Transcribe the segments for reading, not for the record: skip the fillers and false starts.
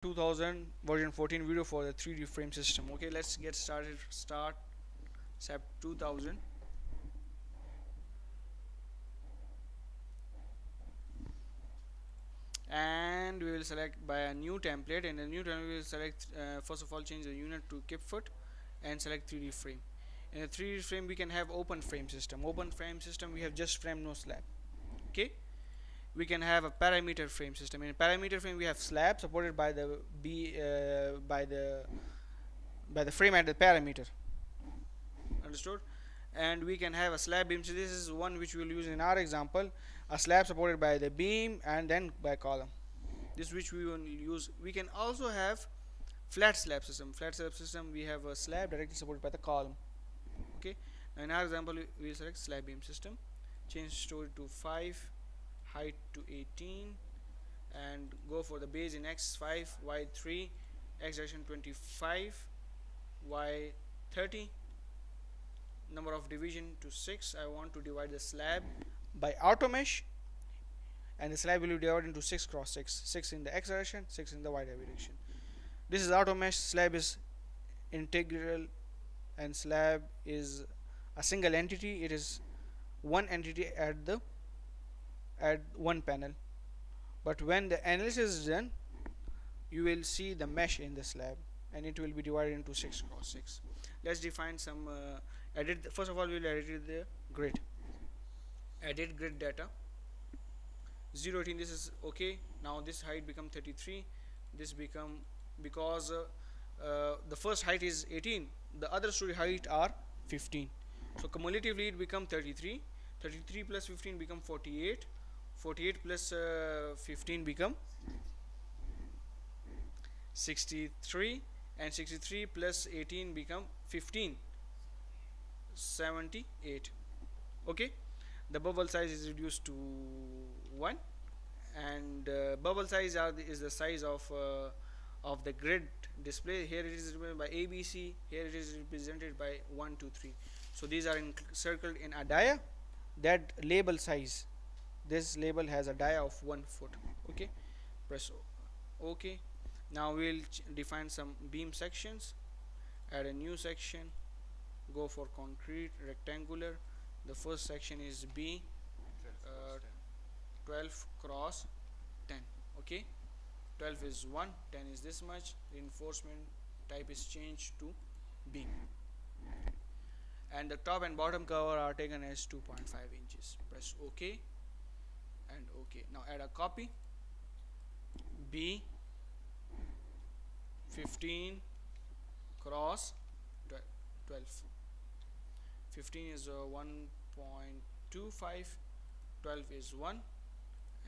2000 version 14 video for the 3D frame system. Okay, let's get started. Start sap 2000, and we will select by a new template. In the new template we will select first of all change the unit to kip foot and select 3D frame. In the 3D frame we can have open frame system. Open frame system we have just frame, no slab. Okay, we can have a parameter frame system. In parameter frame we have slab supported by the by the frame at the parameter. Understood? And we can have a slab beam. So this is one which we will use in our example, a slab supported by the beam and then by column. This which we will use. We can also have flat slab system. Flat slab system we have a slab directly supported by the column. Okay, now in our example we will select slab beam system, change story to 5, height to 18, and go for the base in x5, y3, x direction 25, y 30, number of division to 6. I want to divide the slab by auto mesh, and the slab will be divided into 6 cross 6, 6 in the x direction, 6 in the y direction. This is auto mesh. Slab is integral and slab is a single entity. It is one entity at one panel, but when the analysis is done you will see the mesh in the slab and it will be divided into 6 cross 6. Let's define some edit. First of all we will edit the grid. Edit grid data 018. This is okay. Now this height become 33. This become, because the first height is 18, the other story height are 15, so cumulatively it become 33. 33 plus 15 become 48. 48 plus 15 become 63, and 63 plus 18 become 15, 78. Okay, the bubble size is reduced to 1, and bubble size is the size of the grid display. Here it is represented by ABC, here it is represented by 1 2 3. So these are circled in a dia. That label size, this label has a dia of 1 foot. Okay, press OK. Now we will define some beam sections. Add a new section, go for concrete rectangular. The first section is B, 12 cross 10. Okay, 12 is 1, 10 is this much. Reinforcement type is changed to beam, and the top and bottom cover are taken as 2.5 inches. Press OK and OK. Now add a copy. B 15 cross 12. 15 is 1.25, 12 is 1,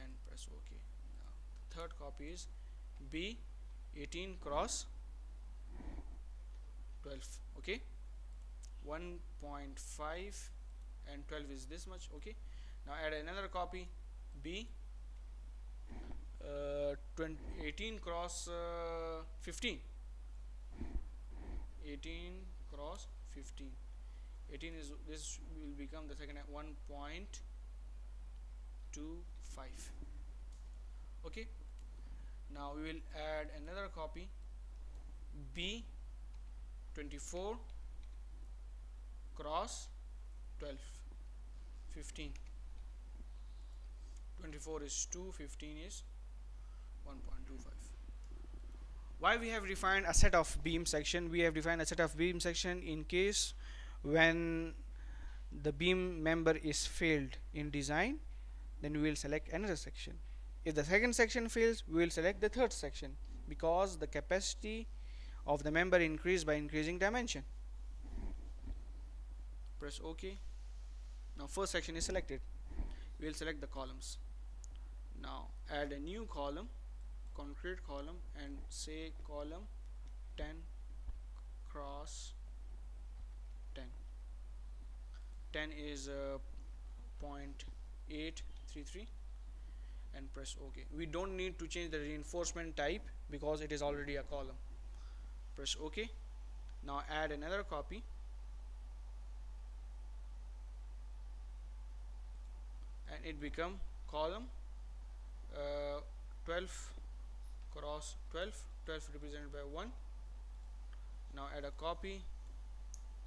and press OK. Now the third copy is B 18 cross 12. Okay, 1.5 and 12 is this much. Okay, now add another copy. B 18 cross 15. 18 cross 15. 18 is, this will become the second 1.25. Okay, now we will add another copy. B 24 cross 12. 15. 24 is 2, 15 is 1.25. Why we have defined a set of beam section? We have defined a set of beam section in case when the beam member is failed in design, then we will select another section. If the second section fails, we will select the third section, because the capacity of the member increased by increasing dimension. Press OK. Now first section is selected. We will select the columns. Now add a new column, concrete column, and say column 10 cross 10. 10 is 0.833, and press OK. We don't need to change the reinforcement type because it is already a column. Press OK. Now add another copy, and it become column 12 cross 12, 12 represented by 1. Now add a copy,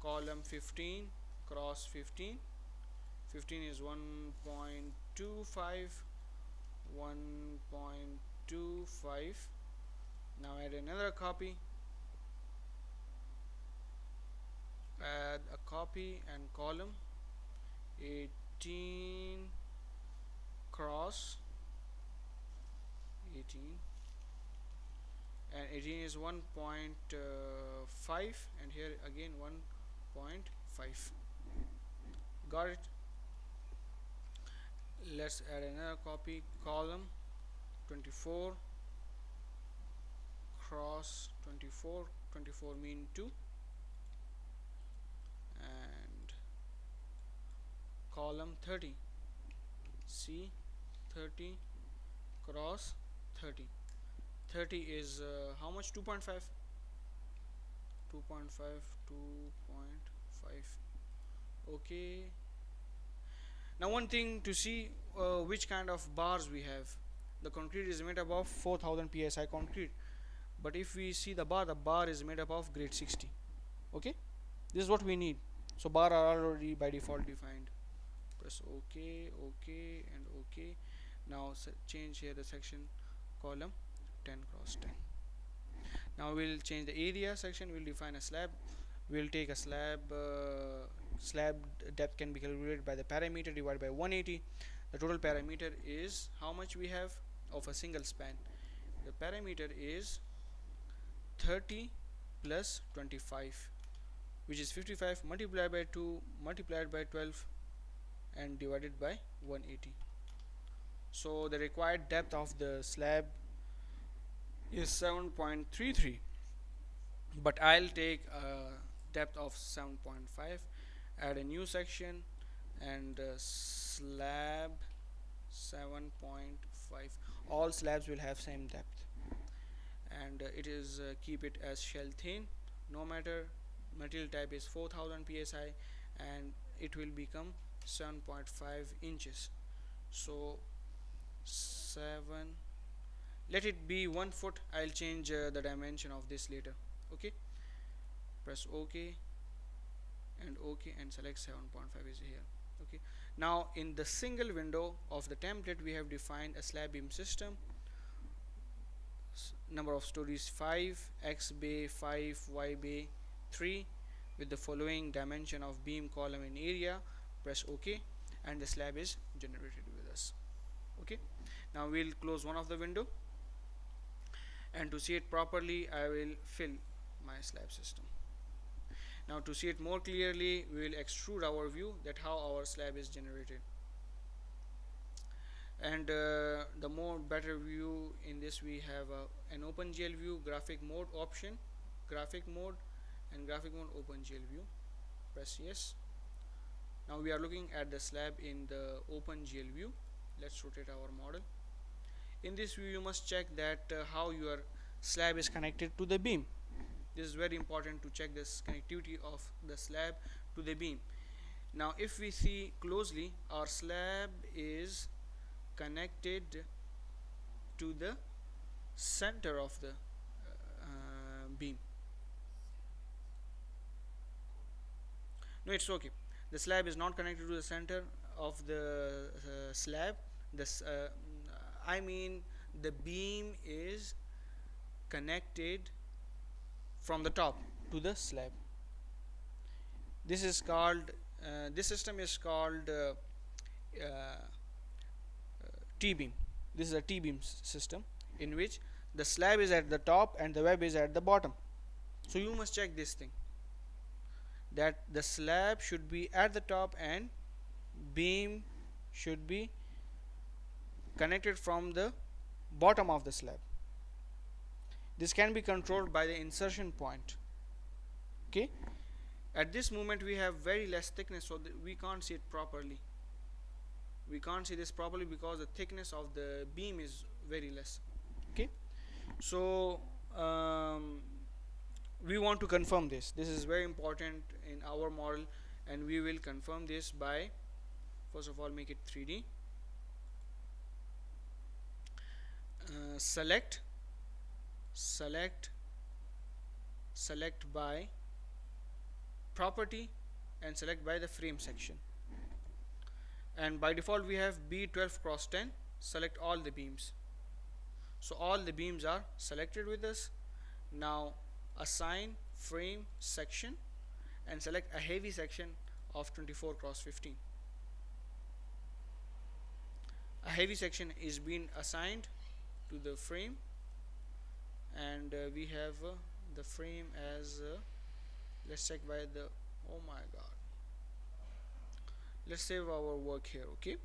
column 15 cross 15. 15 is 1.25, 1.25. Now add another copy, add a copy and column 18 cross 18, and 18 is 1.5, and here again 1.5. Got it? Let's add another copy, column 24 cross 24. 24 mean 2, and column 30, C 30 cross 30. 30 is how much? 2.5. 2.5. Okay. Now one thing to see which kind of bars we have. The concrete is made up of 4000 psi concrete, but if we see the bar is made up of grade 60. Okay, this is what we need. So bar are already by default defined. Press OK, OK, and OK. Now change here the section, column 10 cross 10. Now we'll change the area section. We'll define a slab. We'll take a slab. Slab depth can be calculated by the parameter divided by 180. The total parameter is how much we have of a single span. The parameter is 30 plus 25, which is 55, multiplied by 2, multiplied by 12, and divided by 180. So the required depth of the slab is 7.33, but I'll take a depth of 7.5. Add a new section, and slab 7.5. All slabs will have same depth, and it is keep it as shell thin. No matter, material type is 4000 psi, and it will become 7.5 inches. So 7, let it be 1 foot. I'll change the dimension of this later. Okay, press OK and OK, and select 7.5 is here. Okay, now in the single window of the template we have defined a slab beam system. Number of stories 5, X bay 5, Y bay 3, with the following dimension of beam, column, and area. Press OK, and the slab is generated with us. Okay, now we'll close one of the window, and to see it properly I will fill my slab system. Now to see it more clearly, we will extrude our view, that how our slab is generated. And the more better view in this, we have an OpenGL view, graphic mode option, graphic mode, and graphic mode OpenGL view. Press yes. Now we are looking at the slab in the OpenGL view. Let's rotate our model. In this view you must check that how your slab is connected to the beam. This is very important to check this connectivity of the slab to the beam. Now if we see closely, our slab is connected to the center of the beam. No, it's okay. The slab is not connected to the center of the slab. I mean the beam is connected from the top to the slab. This is called this system is called T-beam. This is a T-beam system in which the slab is at the top and the web is at the bottom. So you must check this thing, that the slab should be at the top and beam should be connected from the bottom of the slab. This can be controlled by the insertion point. Okay, at this moment we have very less thickness, so we can't see it properly. We can't see this properly because the thickness of the beam is very less. Okay, so we want to confirm this. This is very important in our model, and we will confirm this by, first of all, make it 3D. Select select by property and select by the frame section, and by default we have B12 cross 10, select all the beams. So all the beams are selected with us. Now assign frame section and select a heavy section of 24 cross 15. A heavy section is being assigned to the frame, and we have the frame as let's check by the, oh my god, let's save our work here. Okay,